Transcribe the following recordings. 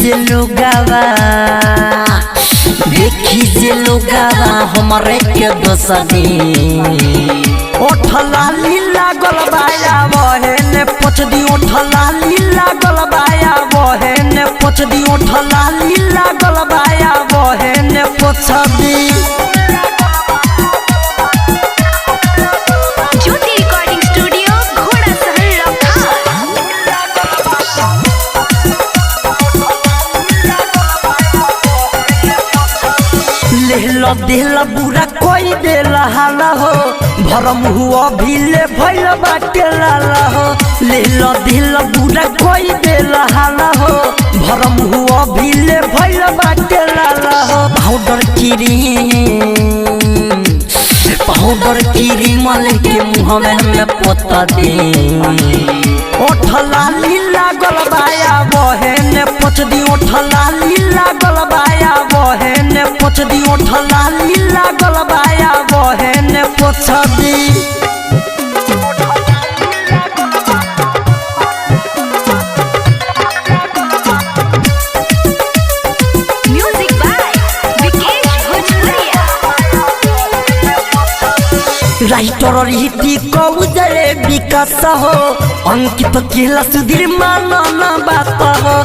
जे लोगावा देखी जे लोगावा हमारे के दसदी ओठला लीला गलबाया बहे ने पोछ दी ओठला लीला गलबाया बहे ने पोछ दी ओठला लीला गलबाया बहे ने पोछ दी लेहला देहला बुरा कोई देला हाला हो भरम हुआ भीले भइल बाटे लाला हो लेहला देहला बुरा कोई देला हाला हो भरम हुआ भीले भइल बाटे लाला हो पाउडर कीरी मल के मुँह में हमें पोता दे ओठला लीला गलबाया बहे ने पोछ दी ओठला लीला गलबाया बहे ने पोछ दी ओठला लीला गलबाया बहे ने पोछ दी राइटर रीति कौजरे विकास हो अंकित केला सुधीर मानन बात हो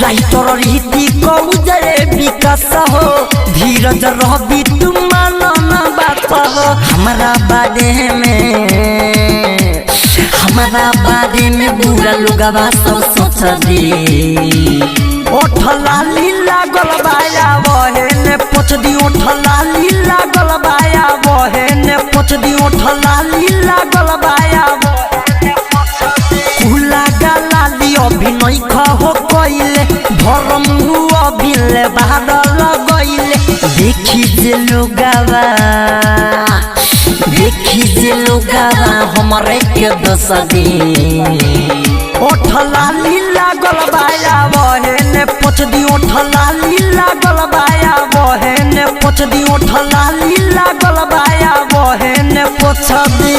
राइटर रीति कौजरे विकास हो धीरज रवि तुम मानन बात हो हमारा बारे में बुरा लोगवा सब सोच दी ओठला लीला गलबाया बहे ने पोछ दी ओठला लीला गलबाया बहे ने पोछ दी ओठला लीला गलबाया कुला गालाली अभिनय हो कइले भरम हुआ बिले बादल गइले देखी जे लोगावा हमारे के दसदी ओठला लीला गलबाया बहे ने पोछ दी ओठला लीला गलबाया बहे ने पोछ दी ओठला लीला गलबाया बहे ने पोछ दी।